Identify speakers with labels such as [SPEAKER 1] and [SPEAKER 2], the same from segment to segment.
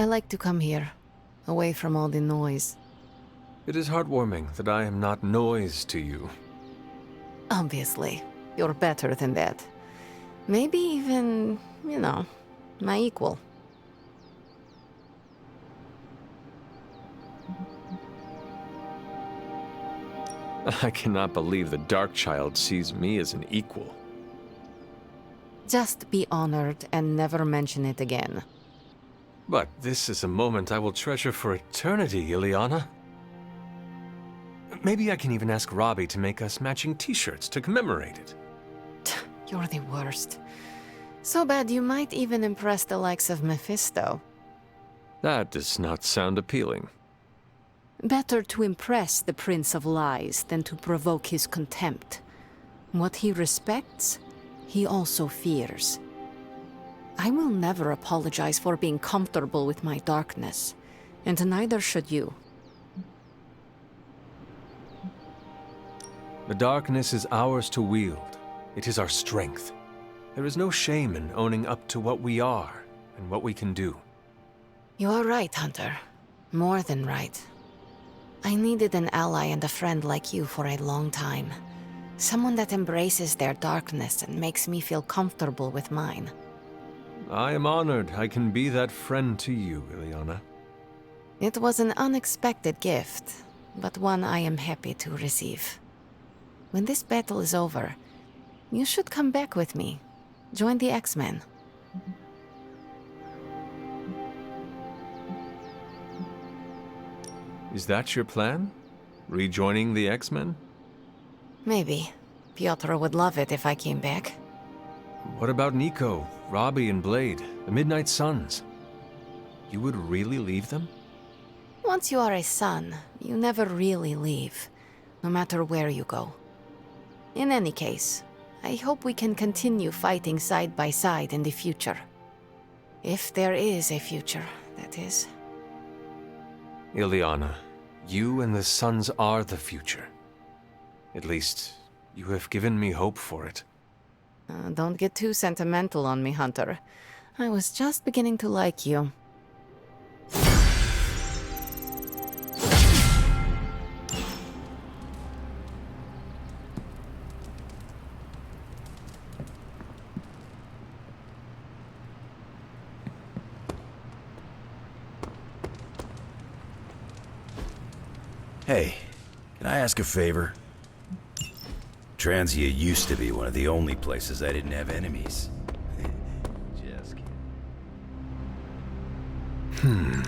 [SPEAKER 1] I like to come here, away from all the noise.
[SPEAKER 2] It is heartwarming that I am not noise to you.
[SPEAKER 1] Obviously, you're better than that. Maybe even, my equal.
[SPEAKER 2] I cannot believe the Darkchild sees me as an equal.
[SPEAKER 1] Just be honored and never mention it again.
[SPEAKER 2] But this is a moment I will treasure for eternity, Ileana. Maybe I can even ask Robbie to make us matching t-shirts to commemorate it.
[SPEAKER 1] You're the worst. So bad you might even impress the likes of Mephisto.
[SPEAKER 2] That does not sound appealing.
[SPEAKER 1] Better to impress the Prince of Lies than to provoke his contempt. What he respects, he also fears. I will never apologize for being comfortable with my darkness, and neither should you.
[SPEAKER 2] The darkness is ours to wield. It is our strength. There is no shame in owning up to what we are and what we can do.
[SPEAKER 1] You are right, Hunter. More than right. I needed an ally and a friend like you for a long time. Someone that embraces their darkness and makes me feel comfortable with mine.
[SPEAKER 2] I am honored I can be that friend to you, Ileana.
[SPEAKER 1] It was an unexpected gift, but one I am happy to receive. When this battle is over, you should come back with me. Join the X-Men.
[SPEAKER 2] Is that your plan? Rejoining the X-Men?
[SPEAKER 1] Maybe. Piotr would love it if I came back.
[SPEAKER 2] What about Nico, Robbie, and Blade, the Midnight Suns? You would really leave them?
[SPEAKER 1] Once you are a son, you never really leave, no matter where you go. In any case, I hope we can continue fighting side by side in the future. If there is a future, that is.
[SPEAKER 2] Ileana, you and the Suns are the future. At least, you have given me hope for it.
[SPEAKER 1] Don't get too sentimental on me, Hunter. I was just beginning to like you.
[SPEAKER 3] Hey, can I ask a favor? Transia used to be one of the only places I didn't have enemies. Just kidding.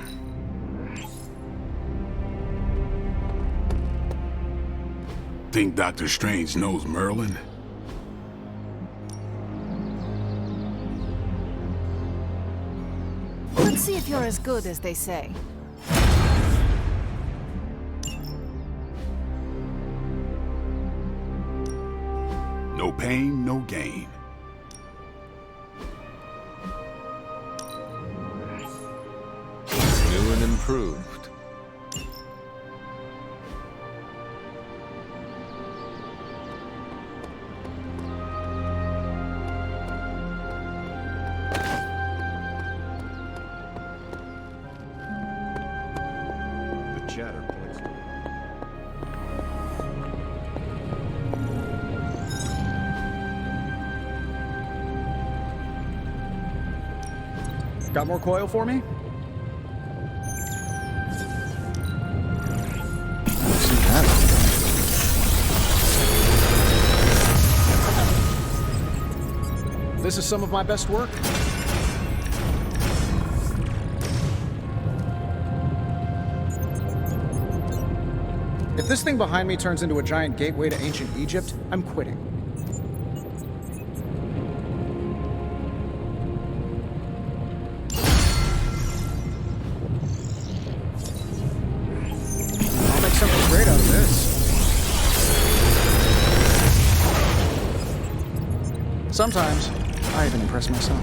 [SPEAKER 4] Think Dr. Strange knows Merlin?
[SPEAKER 1] Let's see if you're as good as they say.
[SPEAKER 4] No pain, no gain.
[SPEAKER 2] New and improved.
[SPEAKER 3] The chatter place.
[SPEAKER 5] Got more coil for me? This is some of my best work. If this thing behind me turns into a giant gateway to ancient Egypt, I'm quitting. I'll make something great out of this. Sometimes, I even impress myself.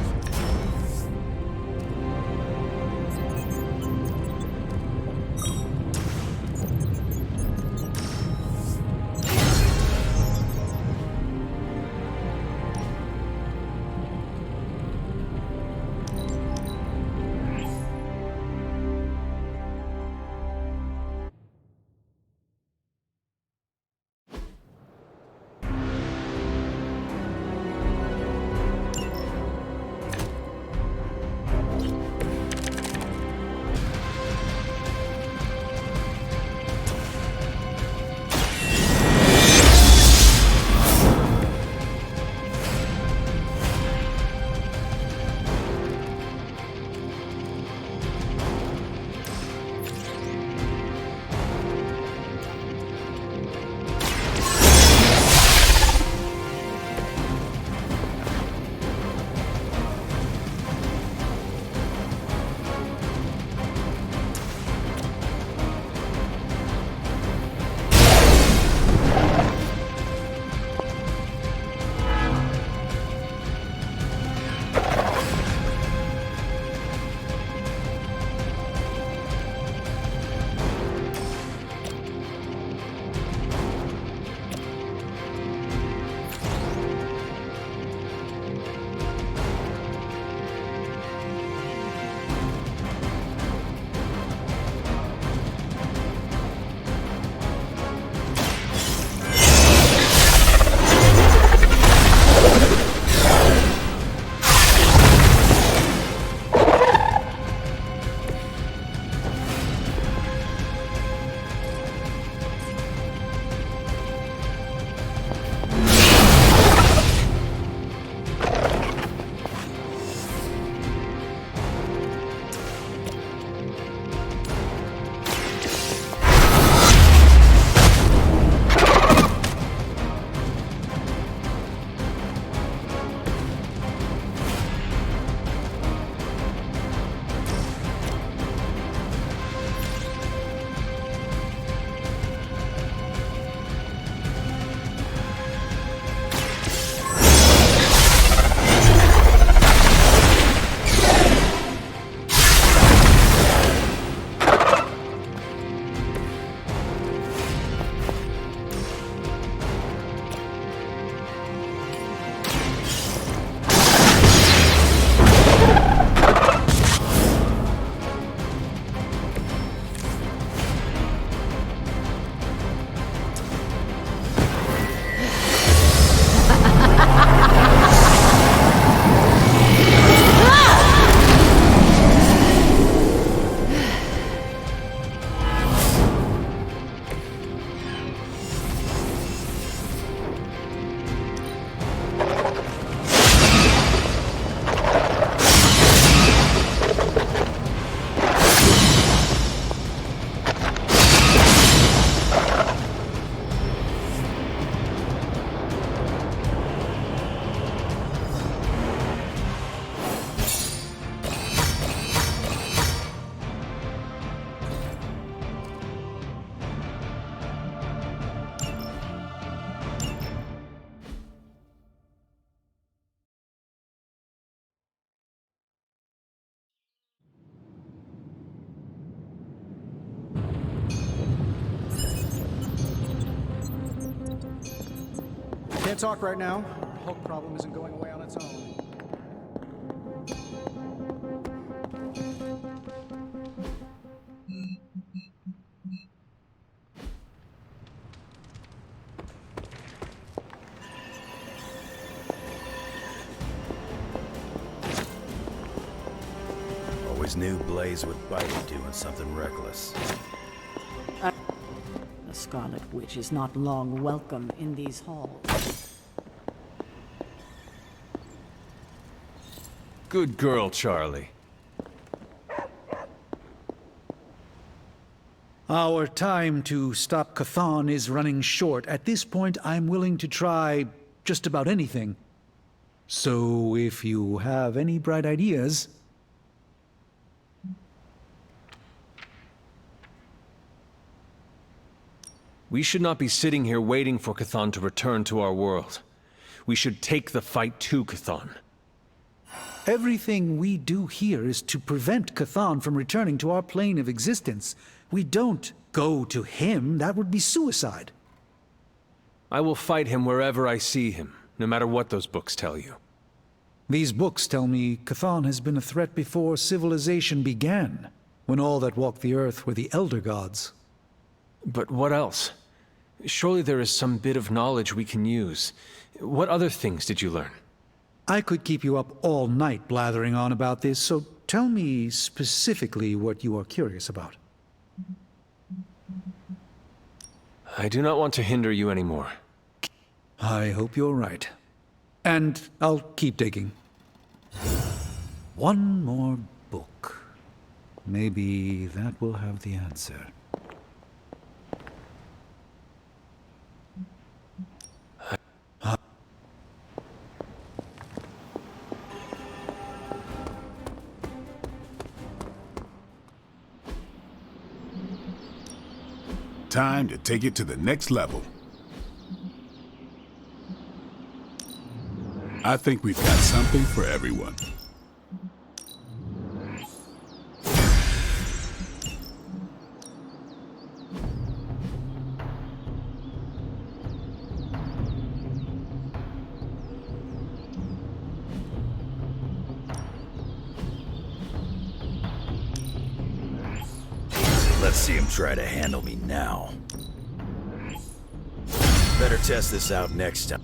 [SPEAKER 5] Can't talk right now. The Hulk problem isn't going away on its own.
[SPEAKER 3] Always knew Blaze would bite at doing something reckless.
[SPEAKER 6] The Scarlet Witch is not long welcome in these halls.
[SPEAKER 2] Good girl, Charlie.
[SPEAKER 7] Our time to stop Chthon is running short. At this point, I'm willing to try just about anything. So if you have any bright ideas...
[SPEAKER 2] We should not be sitting here waiting for Chthon to return to our world. We should take the fight to Chthon.
[SPEAKER 7] Everything we do here is to prevent Chthon from returning to our plane of existence. We don't go to him. That would be suicide.
[SPEAKER 2] I will fight him wherever I see him, no matter what those books tell you.
[SPEAKER 7] These books tell me Chthon has been a threat before civilization began, when all that walked the earth were the Elder Gods.
[SPEAKER 2] But what else? Surely there is some bit of knowledge we can use. What other things did you learn?
[SPEAKER 7] I could keep you up all night blathering on about this, so tell me specifically what you are curious about.
[SPEAKER 2] I do not want to hinder you anymore.
[SPEAKER 7] I hope you're right. And I'll keep digging. One more book. Maybe that will have the answer.
[SPEAKER 4] Time to take it to the next level. I think we've got something for everyone.
[SPEAKER 3] Let's see him try to handle me now. Better test this out next time.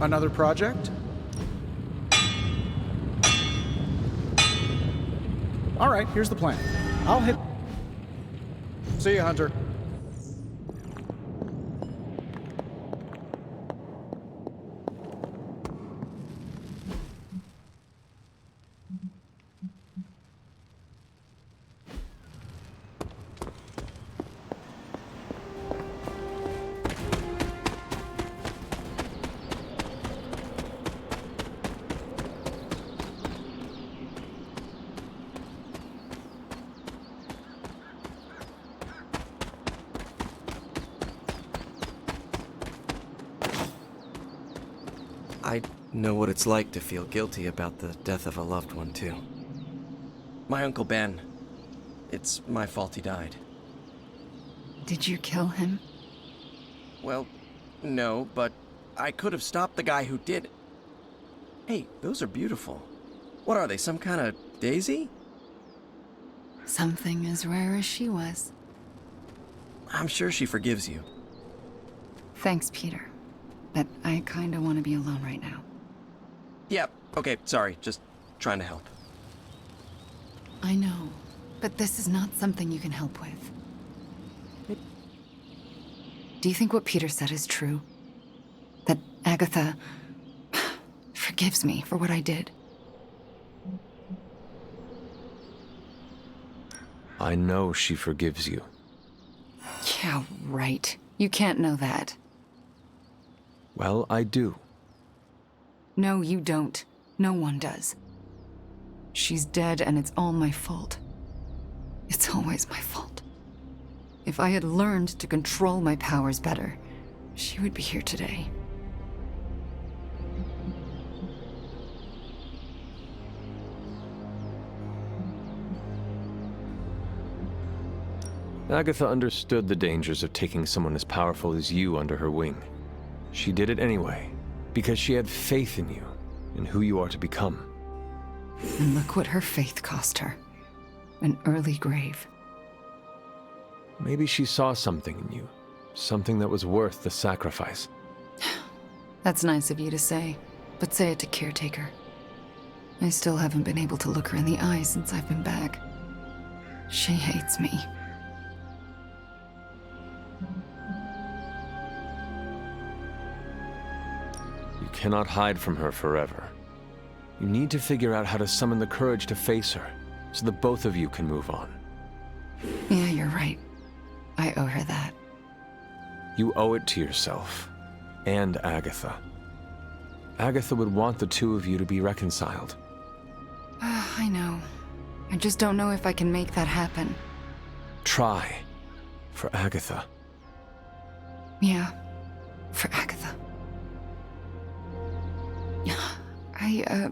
[SPEAKER 5] Another project? All right, here's the plan. I'll hit... See you, Hunter.
[SPEAKER 8] I know what it's like to feel guilty about the death of a loved one, too. My Uncle Ben. It's my fault he died.
[SPEAKER 1] Did you kill him?
[SPEAKER 8] Well, no, but I could have stopped the guy who did. Hey, those are beautiful. What are they, some kind of daisy?
[SPEAKER 1] Something as rare as she was.
[SPEAKER 8] I'm sure she forgives you.
[SPEAKER 1] Thanks, Peter. But I kinda want to be alone right now.
[SPEAKER 8] Yeah, okay, sorry, just trying to help.
[SPEAKER 1] I know, but this is not something you can help with. Do you think what Peter said is true? That Agatha forgives me for what I did?
[SPEAKER 2] I know she forgives you.
[SPEAKER 1] Yeah, right. You can't know that.
[SPEAKER 2] Well, I do.
[SPEAKER 1] No, you don't. No one does. She's dead, and it's all my fault.
[SPEAKER 9] It's always my fault. If I had learned to control my powers better, she would be here today.
[SPEAKER 2] Agatha understood the dangers of taking someone as powerful as you under her wing. She did it anyway, because she had faith in you, and who you are to become.
[SPEAKER 9] And look what her faith cost her. An early grave.
[SPEAKER 2] Maybe she saw something in you, something that was worth the sacrifice.
[SPEAKER 9] That's nice of you to say, but say it to Caretaker. I still haven't been able to look her in the eye since I've been back. She hates me.
[SPEAKER 2] You cannot hide from her forever. You need to figure out how to summon the courage to face her, so that both of you can move on.
[SPEAKER 9] Yeah, you're right. I owe her that.
[SPEAKER 2] You owe it to yourself, and Agatha. Agatha would want the two of you to be reconciled.
[SPEAKER 9] I know. I just don't know if I can make that happen.
[SPEAKER 2] Try. For Agatha.
[SPEAKER 9] Yeah, for Agatha. I,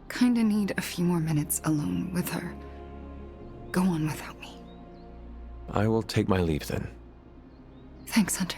[SPEAKER 9] kinda need a few more minutes alone with her. Go on without me.
[SPEAKER 2] I will take my leave then.
[SPEAKER 9] Thanks, Hunter.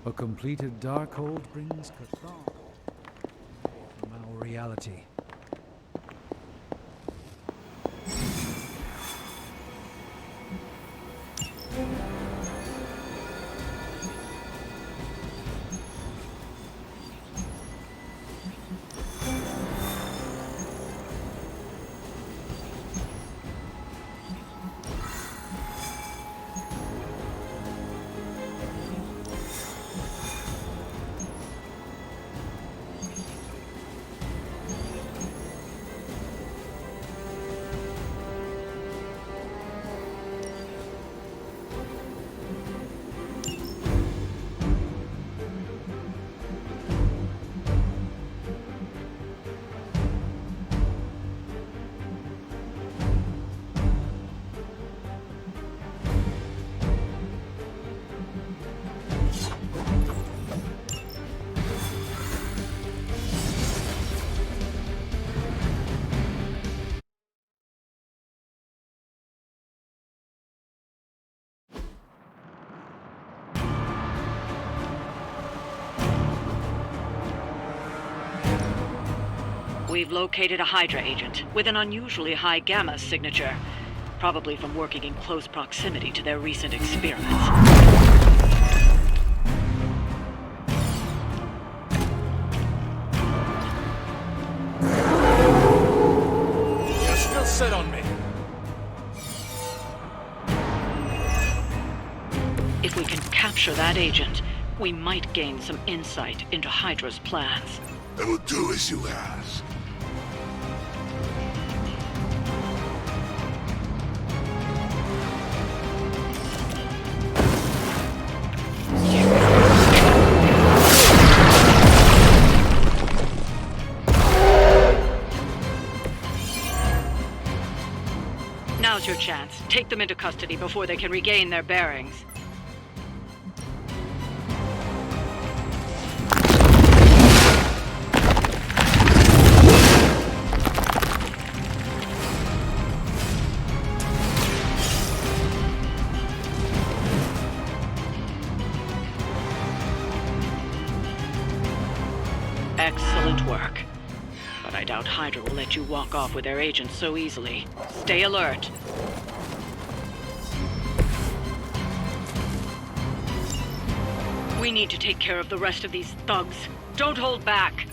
[SPEAKER 7] A completed Darkhold brings Chthon from our reality.
[SPEAKER 10] We've located a Hydra agent with an unusually high gamma signature, probably from working in close proximity to their recent experiments.
[SPEAKER 2] You're still set on me.
[SPEAKER 10] If we can capture that agent, we might gain some insight into Hydra's plans.
[SPEAKER 4] I will do as you ask.
[SPEAKER 10] Now's your chance. Take them into custody before they can regain their bearings. Excellent work. But I doubt Hydra will let you walk off with their agents so easily. Stay alert. We need to take care of the rest of these thugs. Don't hold back.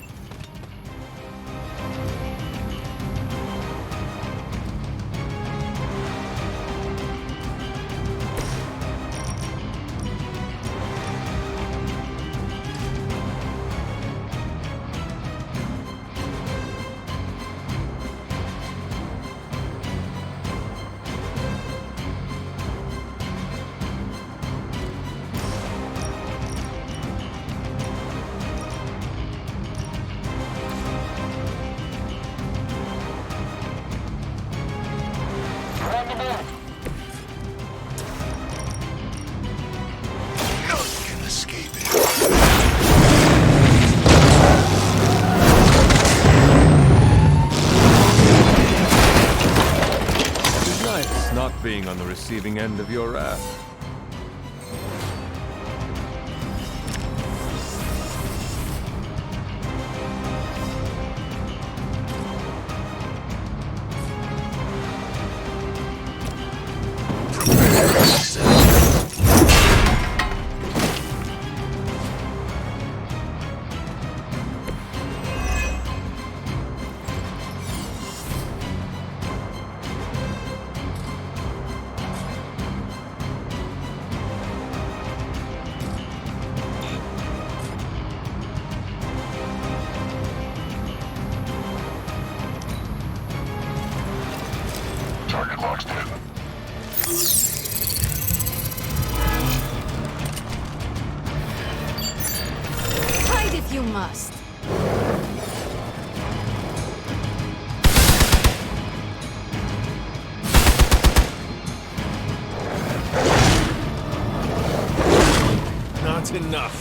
[SPEAKER 4] None can escape it.
[SPEAKER 2] It is nice not being on the receiving end of your wrath.
[SPEAKER 4] Target locked in.
[SPEAKER 1] Hide if you must.
[SPEAKER 2] Not enough.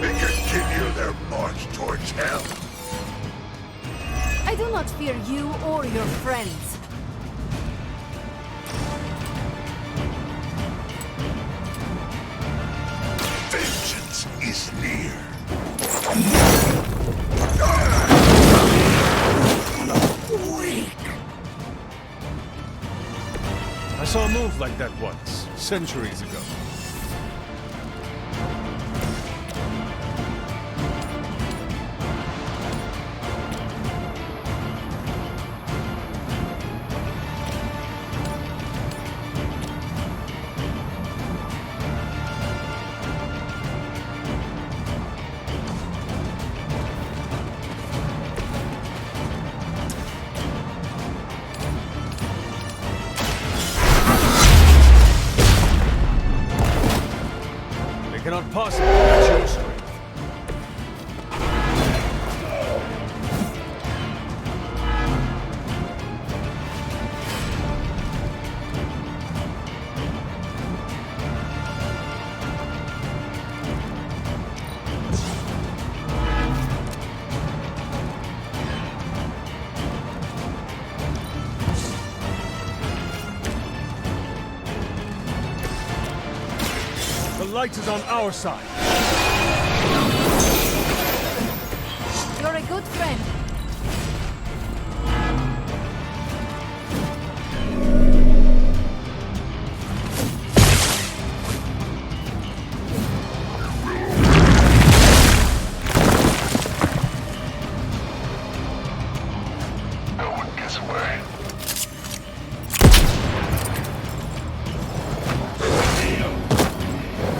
[SPEAKER 4] They continue their march towards hell.
[SPEAKER 1] I do not fear you or your friends.
[SPEAKER 4] Vengeance is near. Weak.
[SPEAKER 11] I saw a move like that once, centuries ago. They cannot possibly match your strength. The light is on our side.
[SPEAKER 1] You're a good friend.
[SPEAKER 4] No one gets away.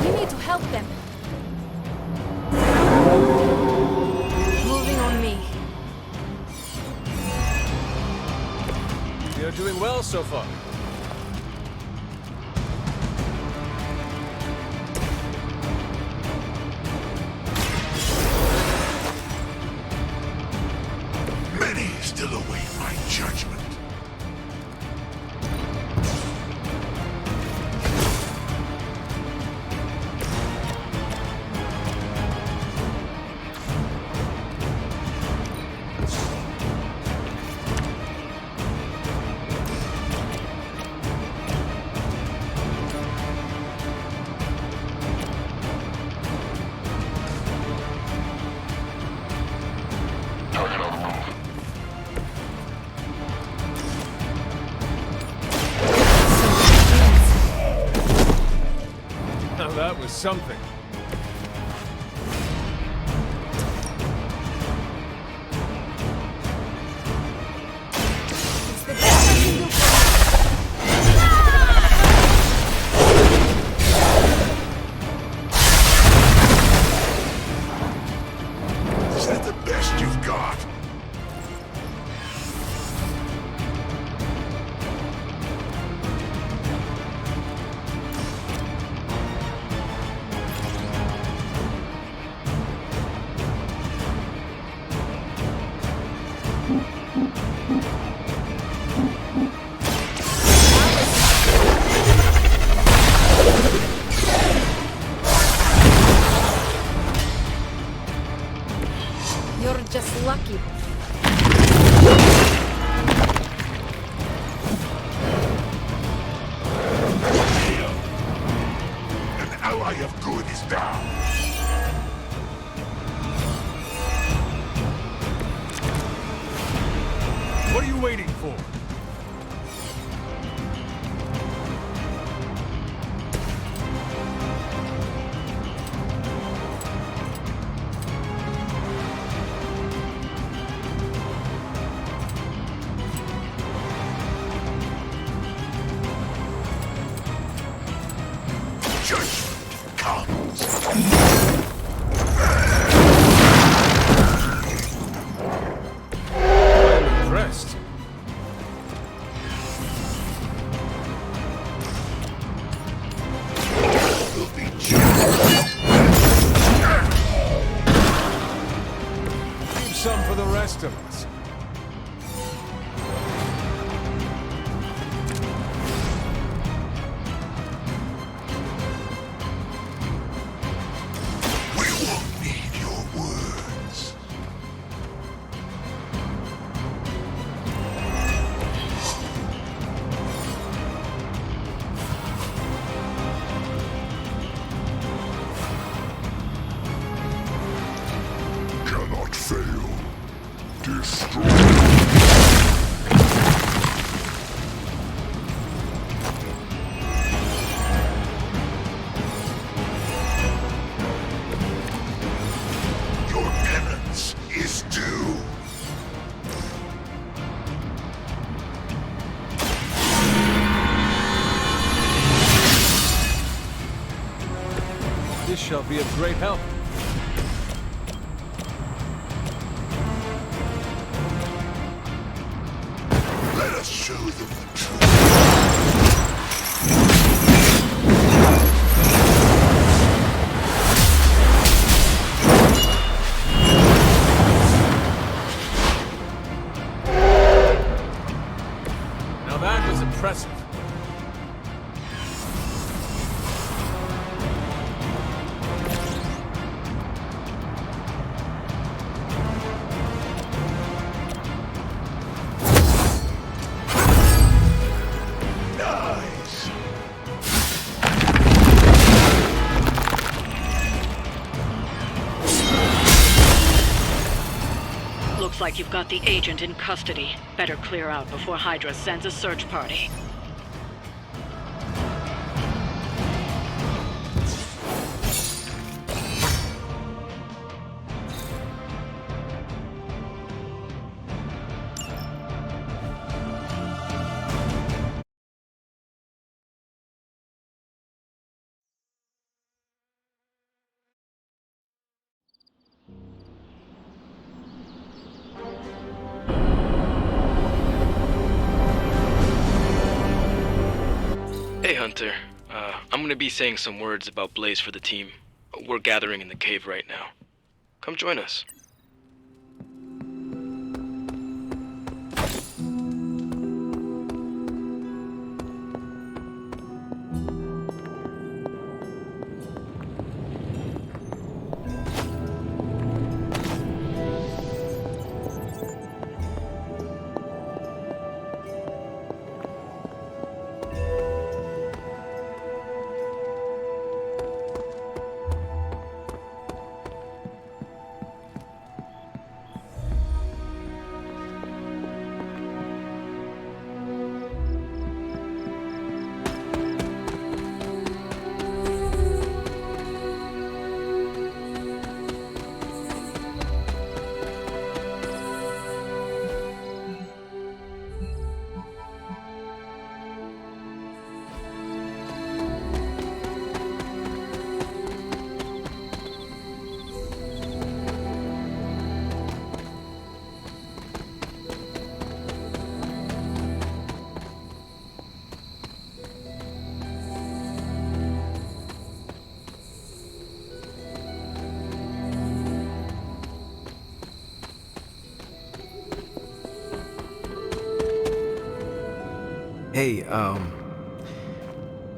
[SPEAKER 1] We need to help them. Moving on me.
[SPEAKER 2] We are doing well so far.
[SPEAKER 4] Many still await my judgment.
[SPEAKER 11] that was something.
[SPEAKER 4] Is that the best you've got?
[SPEAKER 1] You're just lucky.
[SPEAKER 4] An ally of good is down.
[SPEAKER 11] What are you waiting for?
[SPEAKER 4] Judgment comes.
[SPEAKER 11] I'm impressed.
[SPEAKER 4] Will be judged.
[SPEAKER 11] Leave some for the rest of us.
[SPEAKER 4] We won't need your words. Cannot fail. Destroy. Your penance is due.
[SPEAKER 11] This shall be of great help.
[SPEAKER 4] Let us show them the truth.
[SPEAKER 11] Now that was impressive.
[SPEAKER 4] Nice.
[SPEAKER 10] Looks like you've got the agent in custody. Better clear out before Hydra sends a search party.
[SPEAKER 12] Hey Hunter, I'm gonna be saying some words about Blaze for the team. We're gathering in the cave right now. Come join us. Hey,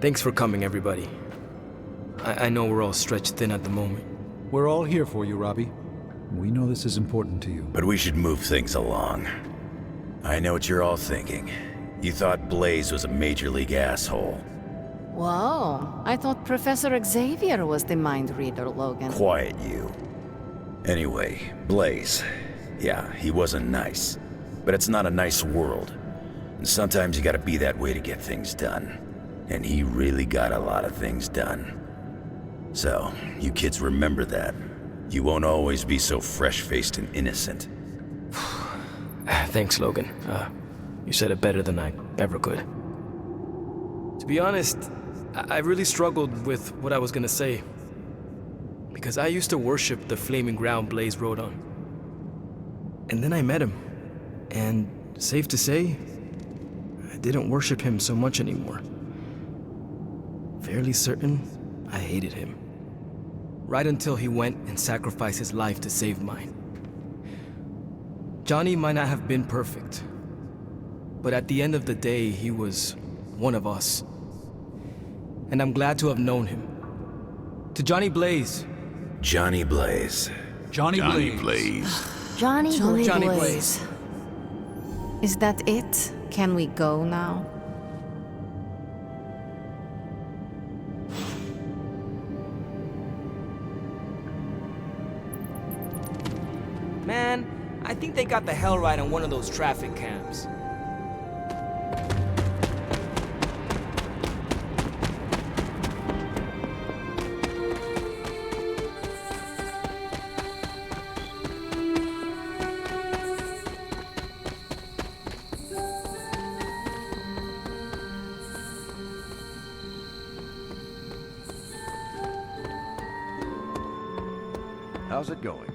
[SPEAKER 12] thanks for coming, everybody. I know we're all stretched thin at the moment.
[SPEAKER 7] We're all here for you, Robbie. We know this is important to you.
[SPEAKER 3] But we should move things along. I know what you're all thinking. You thought Blaze was a major league asshole.
[SPEAKER 1] Whoa, I thought Professor Xavier was the mind reader, Logan.
[SPEAKER 3] Quiet, you. Anyway, Blaze. Yeah, he wasn't nice. But it's not a nice world. And sometimes you gotta be that way to get things done. And he really got a lot of things done. So, you kids remember that. You won't always be so fresh-faced and innocent.
[SPEAKER 12] Thanks, Logan. You said it better than I ever could. To be honest, I really struggled with what I was gonna say. Because I used to worship the flaming ground Blaze rode on. And then I met him. And safe to say, I didn't worship him so much anymore. Fairly certain I hated him. Right until he went and sacrificed his life to save mine. Johnny might not have been perfect, but at the end of the day, he was one of us. And I'm glad to have known him. To Johnny Blaze.
[SPEAKER 3] Johnny Blaze.
[SPEAKER 7] Johnny Blaze.
[SPEAKER 1] Johnny
[SPEAKER 8] Johnny
[SPEAKER 1] Blaze. Is that it? Can we go now?
[SPEAKER 13] Man, I think they got the hell right on one of those traffic cams.
[SPEAKER 4] How's it going?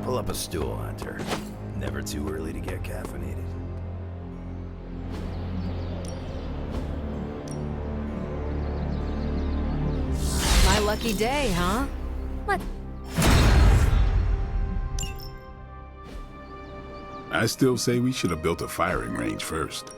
[SPEAKER 3] Pull up a stool, Hunter. Never too early to get caffeinated.
[SPEAKER 1] My lucky day, huh? What?
[SPEAKER 4] I still say we should have built a firing range first.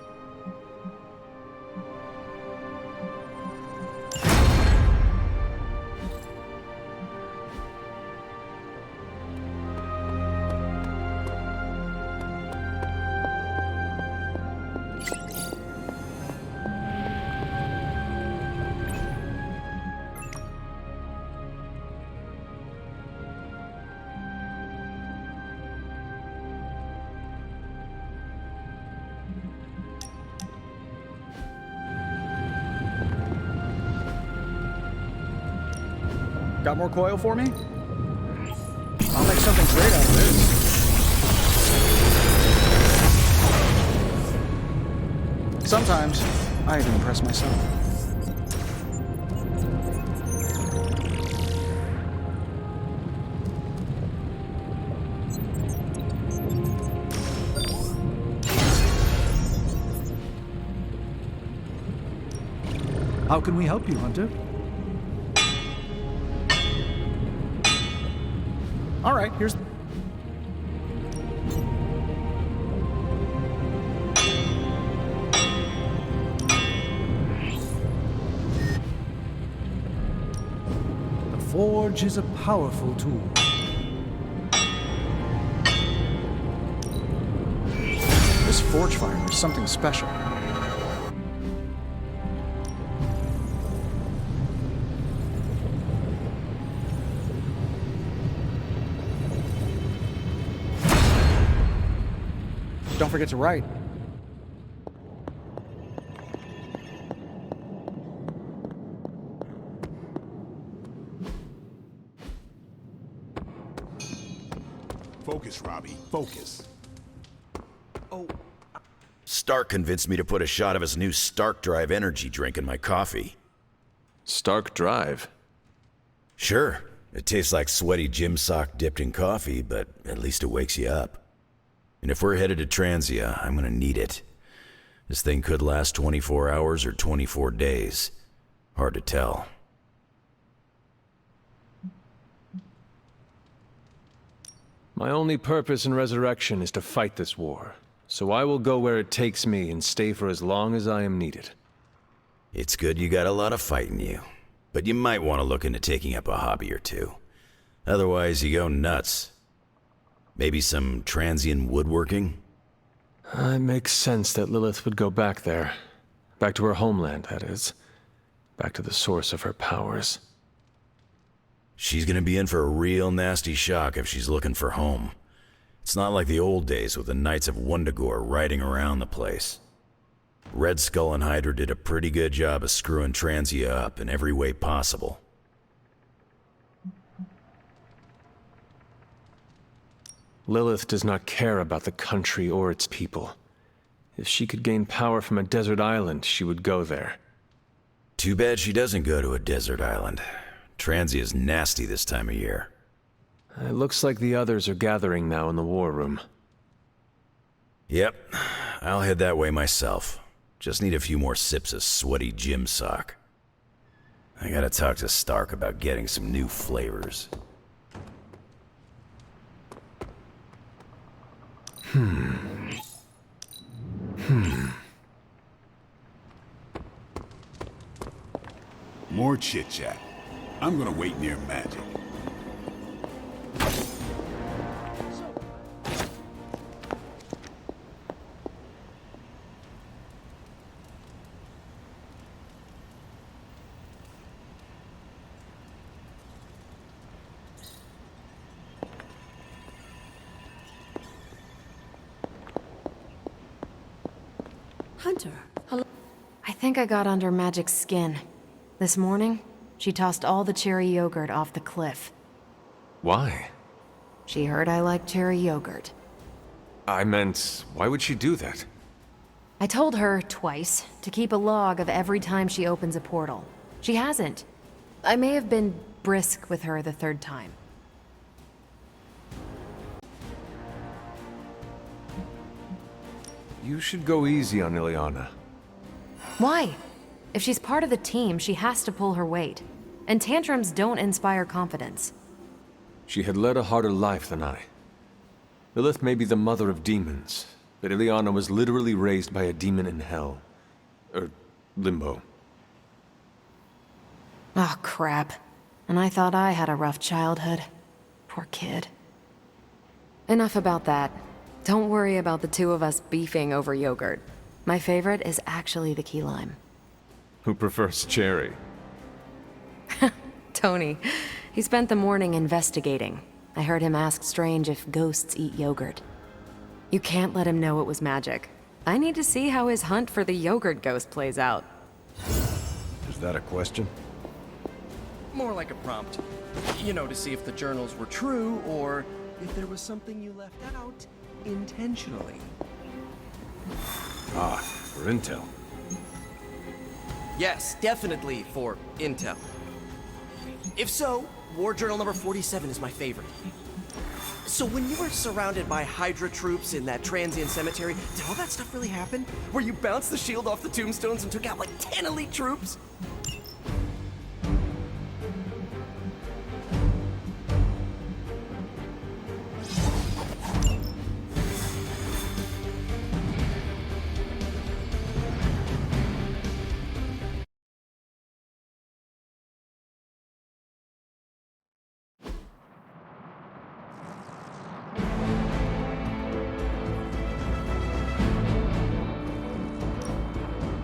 [SPEAKER 5] Got more coil for me? I'll make something great out of this. Sometimes, I even impress myself.
[SPEAKER 7] How can we help you, Hunter?
[SPEAKER 5] All right, here's...
[SPEAKER 7] The forge is a powerful tool.
[SPEAKER 5] This forge fire is something special. Don't forget to write.
[SPEAKER 4] Focus, Robbie. Focus.
[SPEAKER 13] Oh,
[SPEAKER 3] Stark convinced me to put a shot of his new Stark Drive energy drink in my coffee.
[SPEAKER 2] Stark Drive?
[SPEAKER 3] Sure. It tastes like sweaty gym sock dipped in coffee, but at least it wakes you up. And if we're headed to Transia, I'm gonna need it. This thing could last 24 hours or 24 days. Hard to tell.
[SPEAKER 2] My only purpose in Resurrection is to fight this war. So I will go where it takes me and stay for as long as I am needed.
[SPEAKER 3] It's good you got a lot of fight in you. But you might want to look into taking up a hobby or two. Otherwise, you go nuts. Maybe some transient woodworking?
[SPEAKER 2] It makes sense that Lilith would go back there. Back to her homeland, that is. Back to the source of her powers.
[SPEAKER 3] She's gonna be in for a real nasty shock if she's looking for home. It's not like the old days with the Knights of Wundagore riding around the place. Red Skull and Hydra did a pretty good job of screwing Transia up in every way possible.
[SPEAKER 2] Lilith does not care about the country or its people. If she could gain power from a desert island, she would go there.
[SPEAKER 3] Too bad she doesn't go to a desert island. Transia's nasty this time of year.
[SPEAKER 2] It looks like the others are gathering now in the war room.
[SPEAKER 3] Yep, I'll head that way myself. Just need a few more sips of sweaty gym sock. I gotta talk to Stark about getting some new flavors.
[SPEAKER 4] More chit-chat. I'm gonna wait near Magic.
[SPEAKER 6] Hunter, hello.
[SPEAKER 14] I think I got under Magic's skin. This morning, she tossed all the cherry yogurt off the cliff.
[SPEAKER 2] Why?
[SPEAKER 14] She heard I like cherry yogurt.
[SPEAKER 2] I meant, why would she do that?
[SPEAKER 14] I told her twice to keep a log of every time she opens a portal. She hasn't. I may have been brisk with her the third time.
[SPEAKER 2] You should go easy on Ileana.
[SPEAKER 14] Why? If she's part of the team, she has to pull her weight. And tantrums don't inspire confidence.
[SPEAKER 2] She had led a harder life than I. Lilith may be the mother of demons, but Ileana was literally raised by a demon in hell. Limbo.
[SPEAKER 14] Oh, crap. And I thought I had a rough childhood. Poor kid. Enough about that. Don't worry about the two of us beefing over yogurt. My favorite is actually the key lime.
[SPEAKER 2] Who prefers cherry?
[SPEAKER 14] Tony. He spent the morning investigating. I heard him ask Strange if ghosts eat yogurt. You can't let him know it was magic. I need to see how his hunt for the yogurt ghost plays out.
[SPEAKER 11] Is that a question?
[SPEAKER 8] More like a prompt. You know, to see if the journals were true, or if there was something you left out intentionally.
[SPEAKER 11] Ah, for intel.
[SPEAKER 8] Yes, definitely for intel. If so, War Journal number 47 is my favorite. So when you were surrounded by Hydra troops in that transient cemetery, did all that stuff really happen? Where you bounced the shield off the tombstones and took out like 10 elite troops?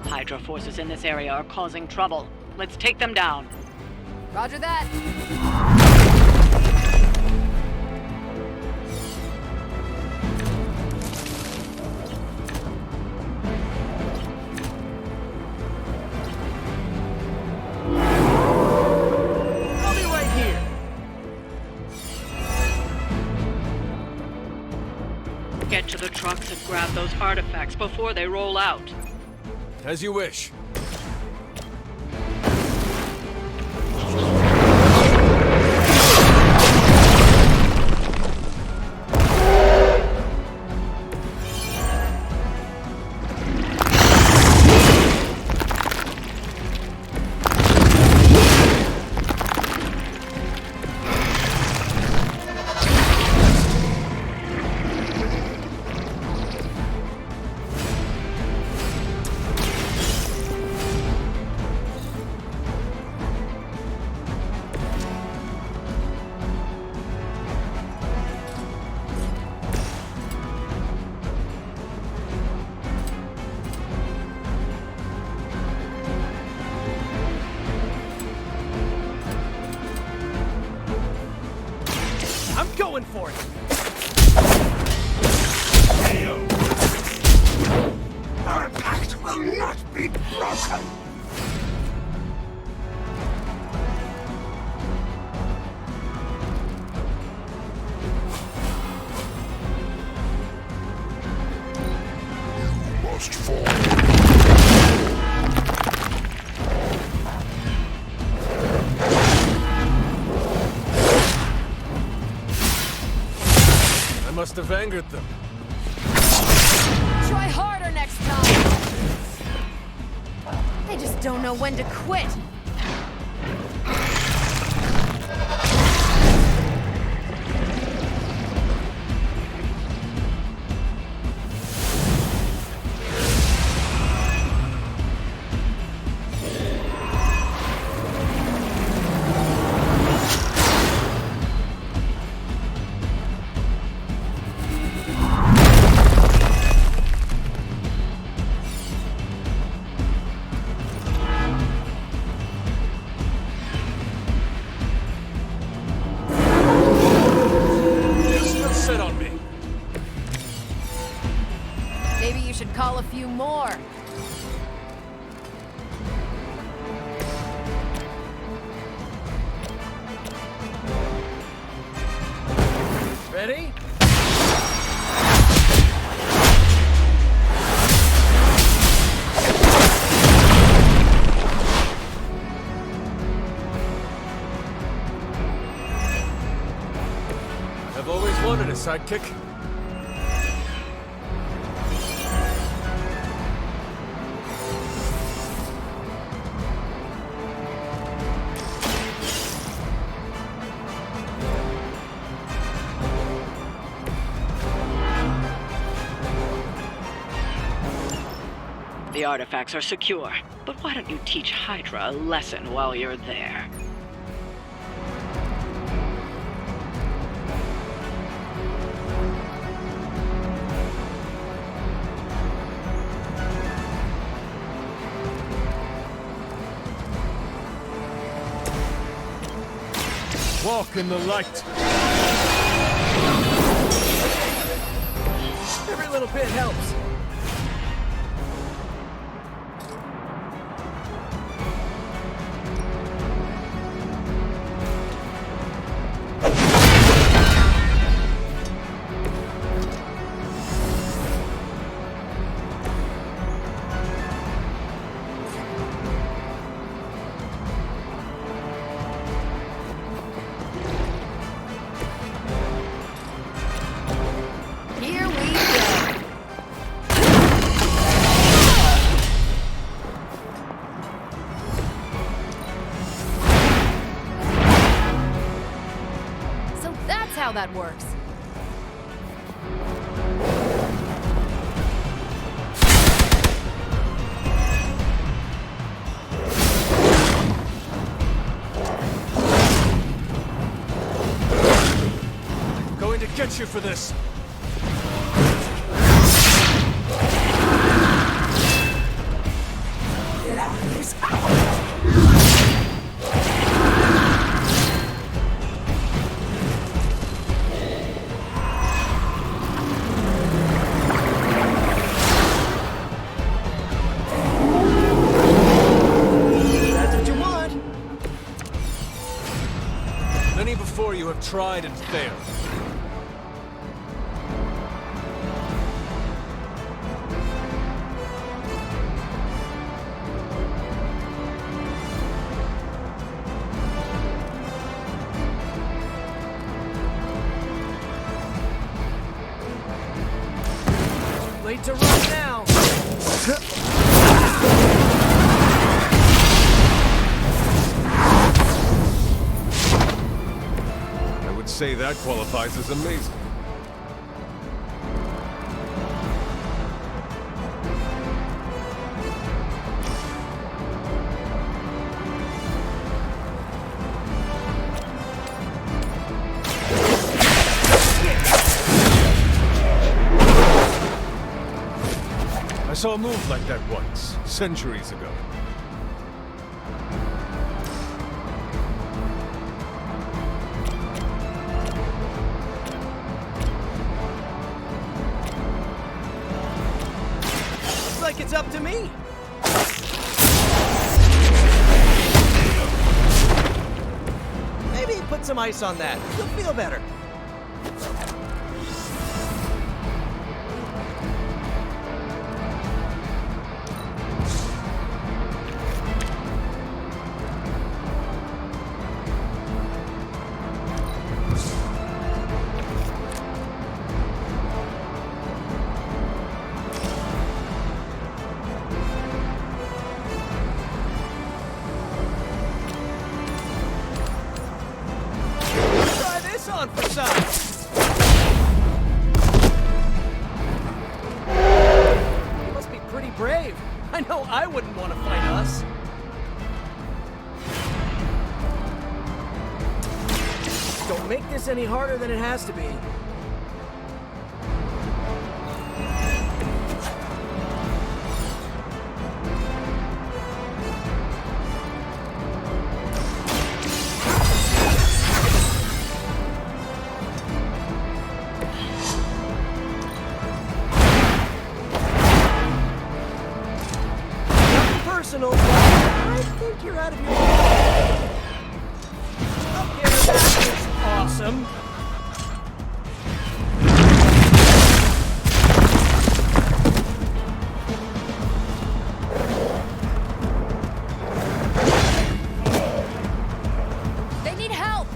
[SPEAKER 10] Hydra forces in this area are causing trouble. Let's take them down.
[SPEAKER 14] Roger that.
[SPEAKER 8] I'll be right here.
[SPEAKER 10] Get to the trucks and grab those artifacts before they roll out.
[SPEAKER 12] As you wish.
[SPEAKER 8] I'm going for it!
[SPEAKER 4] Our pact will not be broken! You must fall.
[SPEAKER 12] I must have angered them.
[SPEAKER 14] Try harder next time! They just don't know when to quit.
[SPEAKER 12] Sit on me.
[SPEAKER 14] Maybe you should call a few more.
[SPEAKER 8] Ready?
[SPEAKER 12] I've always wanted a sidekick.
[SPEAKER 10] The artifacts are secure, but why don't you teach Hydra a lesson while you're there?
[SPEAKER 11] Walk in the light.
[SPEAKER 8] Every little bit helps.
[SPEAKER 14] Here we go. So that's how that works.
[SPEAKER 12] Going to get you for this.
[SPEAKER 8] That's what you want.
[SPEAKER 12] Many before you have tried and failed.
[SPEAKER 8] ready to run now.
[SPEAKER 11] I would say that qualifies as amazing. I saw a move like that once, centuries ago.
[SPEAKER 8] Looks like it's up to me. Maybe put some ice on that. You'll feel better. On for size. You must be pretty brave. I know I wouldn't want to fight us. Don't make this any harder than it has to be. Personal, but I think you're out of your mind. Okay, that was awesome.
[SPEAKER 14] They need help!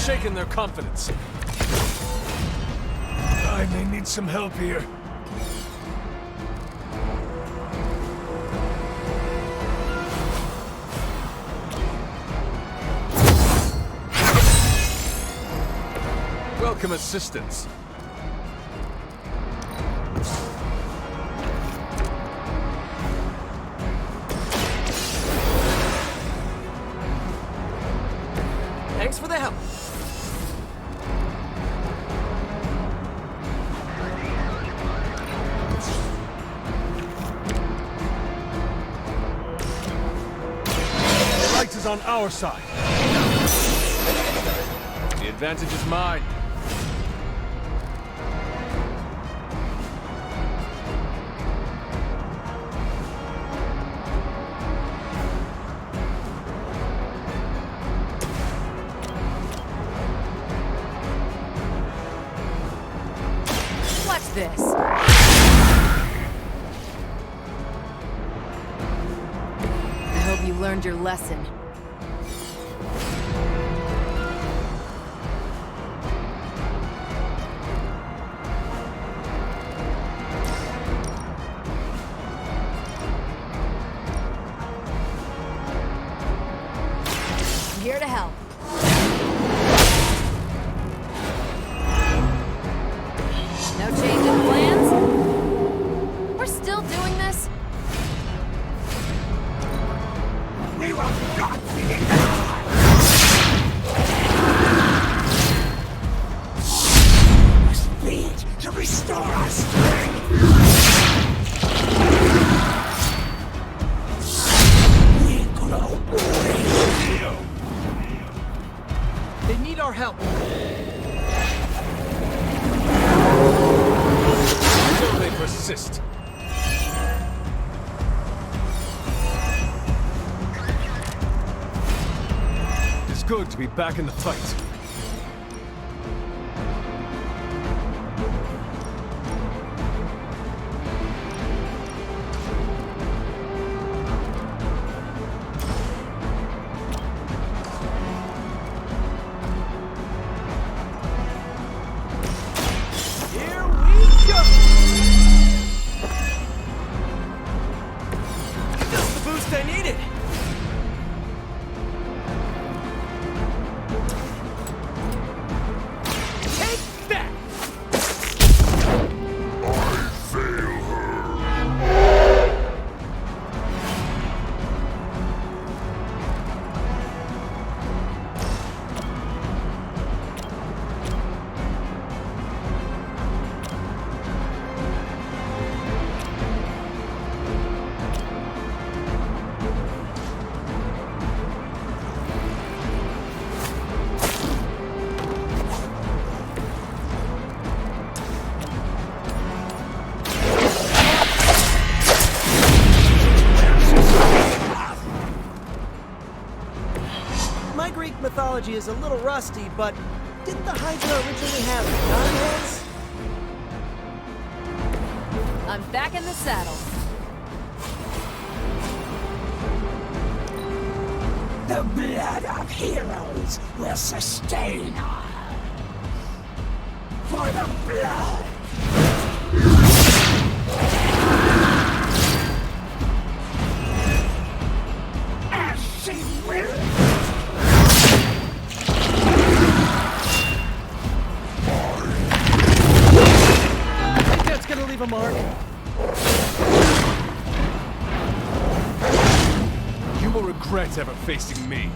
[SPEAKER 11] Shaking their confidence. I may need some help here. Welcome assistance.
[SPEAKER 8] Thanks for the help.
[SPEAKER 11] Is on our side. The advantage is mine.
[SPEAKER 14] Watch this. I hope you learned your lesson. Here to help. No change in plans? We're still doing this?
[SPEAKER 4] We will not be must beat to restore our strength. We grow weak.
[SPEAKER 8] They need our help.
[SPEAKER 11] Will they persist? It's good to be back in the fight.
[SPEAKER 8] just I needed. Take that!
[SPEAKER 4] I fail her.
[SPEAKER 8] My Greek mythology is a little rusty, but didn't the Hydra originally have 9 heads?
[SPEAKER 14] I'm back in the saddle.
[SPEAKER 15] The blood of heroes will sustain us. For the blood. As she will.
[SPEAKER 8] I think that's gonna leave a mark.
[SPEAKER 11] You will regret ever facing me.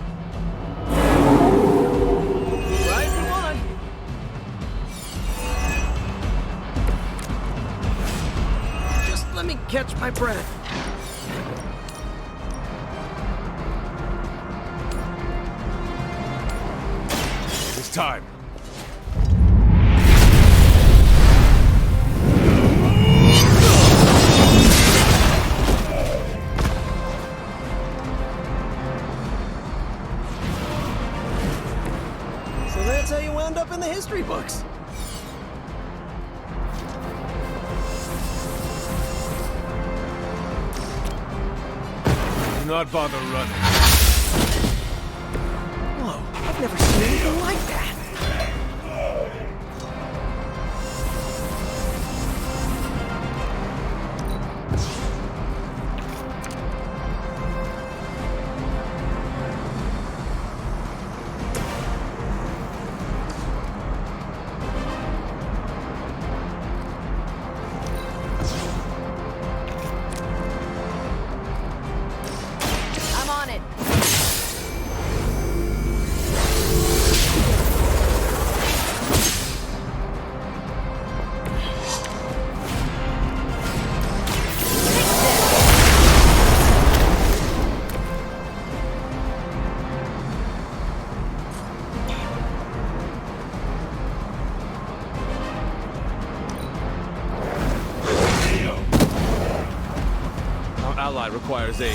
[SPEAKER 8] Right for one. Just let me catch my breath.
[SPEAKER 11] It's time.
[SPEAKER 8] So that's how you wound up in the history books.
[SPEAKER 11] Do not bother running.
[SPEAKER 8] Whoa, I've never seen anything like that.
[SPEAKER 14] I'm on it.
[SPEAKER 11] Our ally requires aid.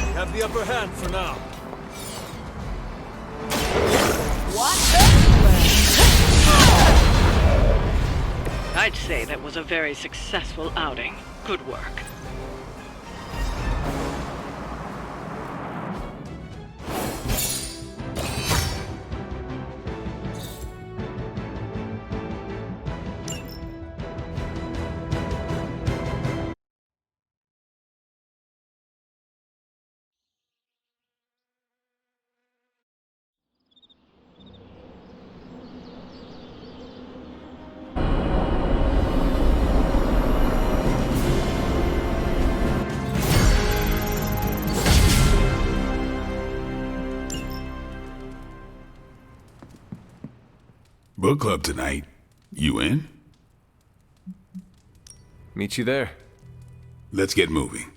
[SPEAKER 11] We have the upper hand for now.
[SPEAKER 10] I'd say that was a very successful outing. Good work.
[SPEAKER 4] Book club tonight. You in?
[SPEAKER 2] Meet you there.
[SPEAKER 4] Let's get moving.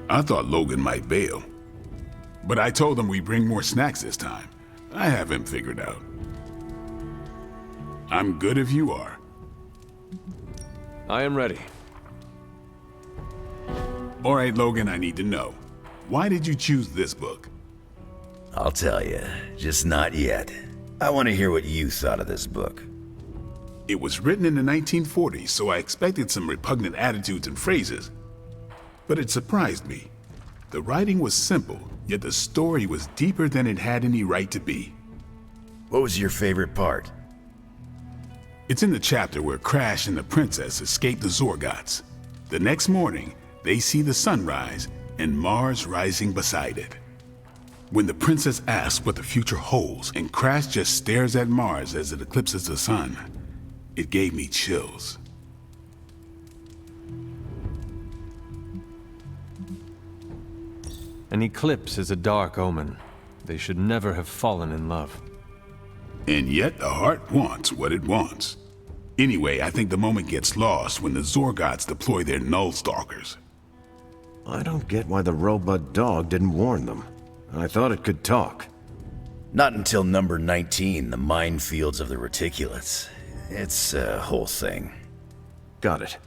[SPEAKER 4] I thought Logan might bail. But I told him we bring more snacks this time. I have him figured out. I'm good if you are.
[SPEAKER 2] I am ready.
[SPEAKER 4] All right, Logan, I need to know. Why did you choose this book?
[SPEAKER 3] I'll tell you, just not yet. I want to hear what you thought of this book.
[SPEAKER 4] It was written in the 1940s, so I expected some repugnant attitudes and phrases. But it surprised me. The writing was simple, yet the story was deeper than it had any right to be.
[SPEAKER 3] What was your favorite part?
[SPEAKER 4] It's in the chapter where Crash and the princess escape the Zorgots. The next morning, they see the sunrise and Mars rising beside it. When the princess asks what the future holds and Crash just stares at Mars as it eclipses the sun, it gave me chills.
[SPEAKER 2] An eclipse is a dark omen. They should never have fallen in love.
[SPEAKER 4] And yet the heart wants what it wants. Anyway, I think the moment gets lost when the Zorgots deploy their Null Stalkers.
[SPEAKER 16] I don't get why the robot dog didn't warn them. I thought it could talk.
[SPEAKER 3] Not until number 19, the minefields of the reticulates. It's a whole thing.
[SPEAKER 16] Got it.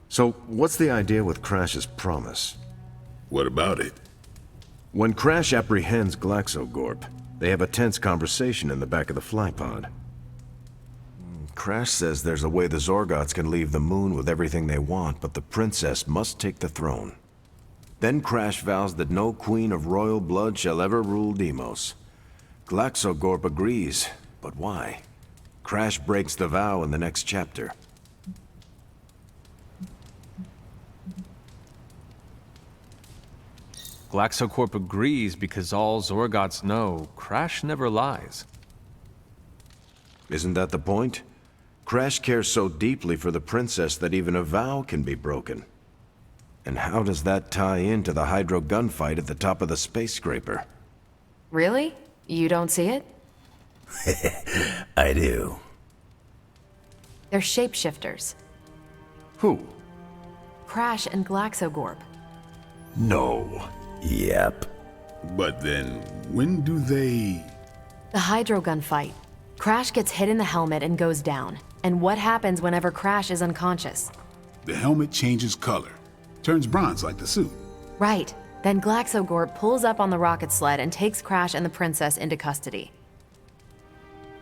[SPEAKER 16] So, what's the idea with Crash's promise?
[SPEAKER 4] What about it?
[SPEAKER 16] When Crash apprehends Glaxogorp, they have a tense conversation in the back of the flypod. Crash says there's a way the Zorgots can leave the moon with everything they want, but the princess must take the throne. Then Crash vows that no queen of royal blood shall ever rule Deimos. Glaxogorp agrees, but why? Crash breaks the vow in the next chapter.
[SPEAKER 2] Glaxocorp agrees because all Zorgots know Crash never lies.
[SPEAKER 16] Isn't that the point? Crash cares so deeply for the princess that even a vow can be broken. And how does that tie into the Hydro gunfight at the top of the space scraper?
[SPEAKER 14] Really? You don't see it?
[SPEAKER 3] I do.
[SPEAKER 14] They're shapeshifters.
[SPEAKER 16] Who?
[SPEAKER 14] Crash and Glaxogorp.
[SPEAKER 16] No.
[SPEAKER 3] Yep.
[SPEAKER 4] But then, when do they...
[SPEAKER 14] The Hydro gunfight. Crash gets hit in the helmet and goes down. And what happens whenever Crash is unconscious?
[SPEAKER 4] The helmet changes color. Turns bronze like the suit.
[SPEAKER 14] Right. Then Glaxogorp pulls up on the rocket sled and takes Crash and the princess into custody.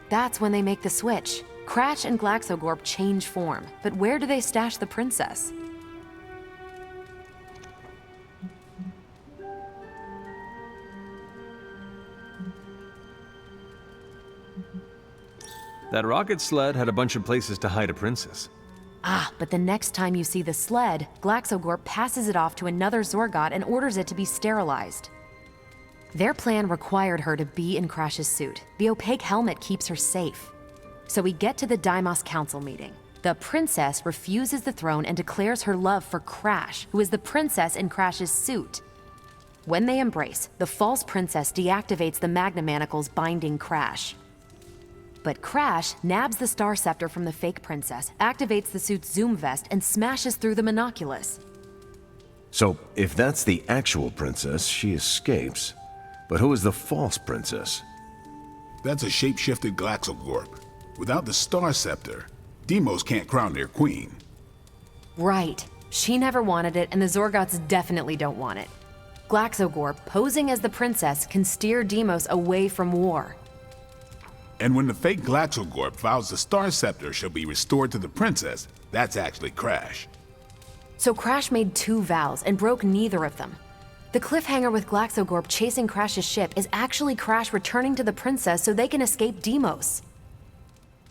[SPEAKER 14] That's when they make the switch. Crash and Glaxogorp change form. But where do they stash the princess?
[SPEAKER 2] That rocket sled had a bunch of places to hide a princess.
[SPEAKER 14] Ah, but the next time you see the sled, Glaxogorp passes it off to another Zorgot and orders it to be sterilized. Their plan required her to be in Crash's suit. The opaque helmet keeps her safe. So we get to the Deimos Council meeting. The princess refuses the throne and declares her love for Crash, who is the princess in Crash's suit. When they embrace, the false princess deactivates the Magna Manacles binding Crash. But Crash nabs the Star Scepter from the fake princess, activates the suit's zoom vest, and smashes through the monoculus.
[SPEAKER 16] So, if that's the actual princess, she escapes. But who is the false princess?
[SPEAKER 4] That's a shape-shifted Glaxogorp. Without the Star Scepter, Deimos can't crown their queen.
[SPEAKER 14] Right. She never wanted it, and the Zorgots definitely don't want it. Glaxogorp, posing as the princess, can steer Deimos away from war.
[SPEAKER 4] And when the fake Glaxogorp vows the Star Scepter shall be restored to the princess, that's actually Crash.
[SPEAKER 14] So Crash made two vows and broke neither of them. The cliffhanger with Glaxogorp chasing Crash's ship is actually Crash returning to the princess so they can escape Deimos.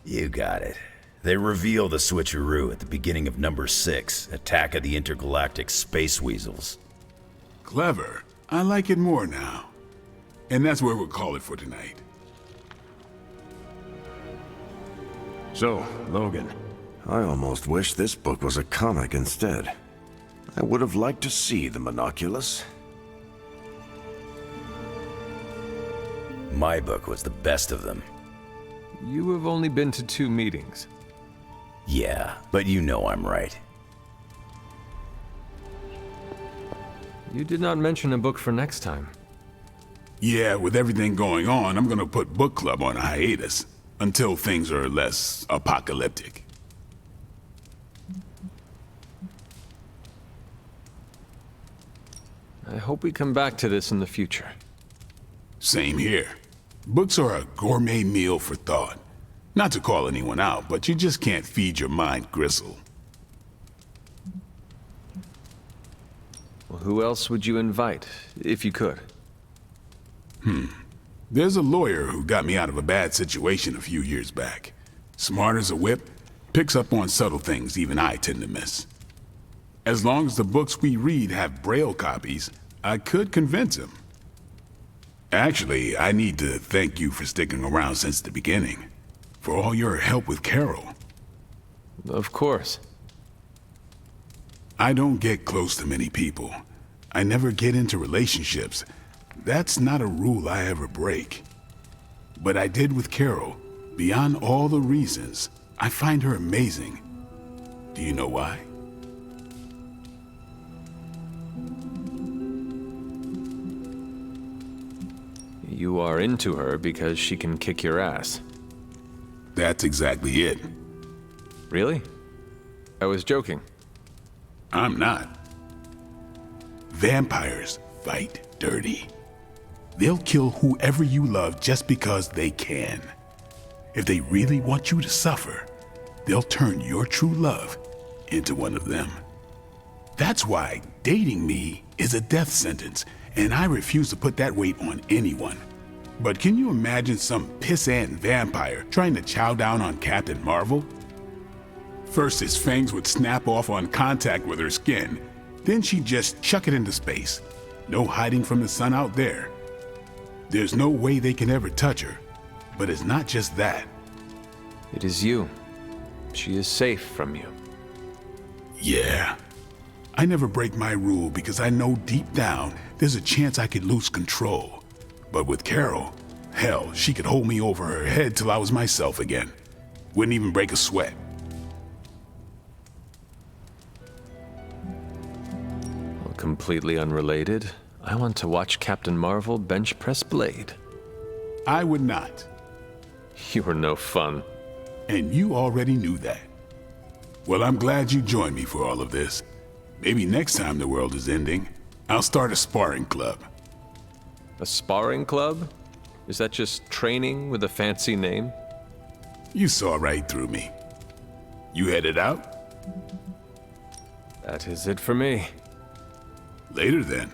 [SPEAKER 3] You got it. They reveal the switcheroo at the beginning of number 6, Attack of the Intergalactic Space Weasels.
[SPEAKER 4] Clever. I like it more now. And that's where we'll call it for tonight.
[SPEAKER 16] So, Logan, I almost wish this book was a comic instead. I would have liked to see the monoculus.
[SPEAKER 3] My book was the best of them.
[SPEAKER 2] You have only been to 2 meetings.
[SPEAKER 3] Yeah, but you know I'm right.
[SPEAKER 2] You did not mention a book for next time.
[SPEAKER 4] Yeah, with everything going on, I'm gonna put book club on a hiatus. Until things are less apocalyptic.
[SPEAKER 2] I hope we come back to this in the future.
[SPEAKER 4] Same here. Books are a gourmet meal for thought. Not to call anyone out, but you just can't feed your mind gristle.
[SPEAKER 2] Well, who else would you invite, if you could?
[SPEAKER 4] There's a lawyer who got me out of a bad situation a few years back. Smart as a whip, picks up on subtle things even I tend to miss. As long as the books we read have Braille copies, I could convince him. Actually, I need to thank you for sticking around since the beginning. For all your help with Carol.
[SPEAKER 2] Of course.
[SPEAKER 4] I don't get close to many people. I never get into relationships. That's not a rule I ever break. But I did with Carol. Beyond all the reasons, I find her amazing. Do you know why?
[SPEAKER 2] You are into her because she can kick your ass.
[SPEAKER 4] That's exactly it.
[SPEAKER 2] Really? I was joking.
[SPEAKER 4] I'm not. Vampires fight dirty. They'll kill whoever you love just because they can. If they really want you to suffer, they'll turn your true love into one of them. That's why dating me is a death sentence, and I refuse to put that weight on anyone. But can you imagine some pissant vampire trying to chow down on Captain Marvel? First, his fangs would snap off on contact with her skin. Then she'd just chuck it into space. No hiding from the sun out there. There's no way they can ever touch her. But it's not just that.
[SPEAKER 2] It is you. She is safe from you.
[SPEAKER 4] Yeah. I never break my rule because I know deep down there's a chance I could lose control. But with Carol, hell, she could hold me over her head till I was myself again. Wouldn't even break a sweat.
[SPEAKER 2] Well, completely unrelated, I want to watch Captain Marvel bench press Blade.
[SPEAKER 4] I would not.
[SPEAKER 2] You were no fun.
[SPEAKER 4] And you already knew that. Well, I'm glad you joined me for all of this. Maybe next time the world is ending, I'll start a sparring club.
[SPEAKER 2] A sparring club? Is that just training with a fancy name?
[SPEAKER 4] You saw right through me. You headed out?
[SPEAKER 2] That is it for me.
[SPEAKER 4] Later then.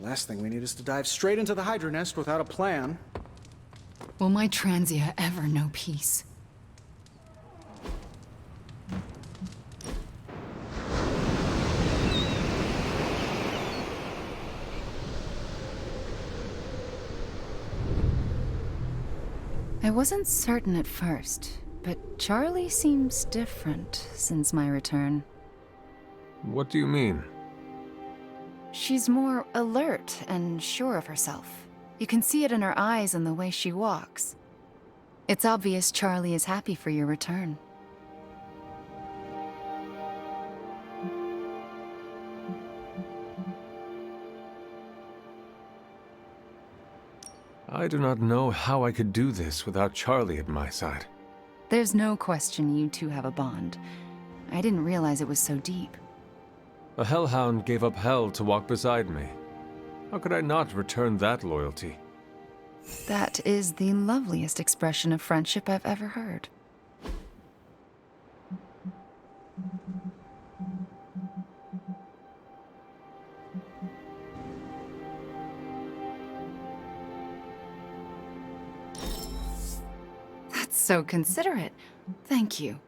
[SPEAKER 5] Last thing we need is to dive straight into the Hydra nest without a plan.
[SPEAKER 9] Will my Transia ever know peace? I wasn't certain at first, but Charlie seems different since my return.
[SPEAKER 2] What do you mean?
[SPEAKER 9] She's more alert and sure of herself. You can see it in her eyes and the way she walks. It's obvious Charlie is happy for your return.
[SPEAKER 2] I do not know how I could do this without Charlie at my side.
[SPEAKER 9] There's no question you two have a bond. I didn't realize it was so deep.
[SPEAKER 2] A hellhound gave up hell to walk beside me. How could I not return that loyalty?
[SPEAKER 9] That is the loveliest expression of friendship I've ever heard. That's so considerate. Thank you.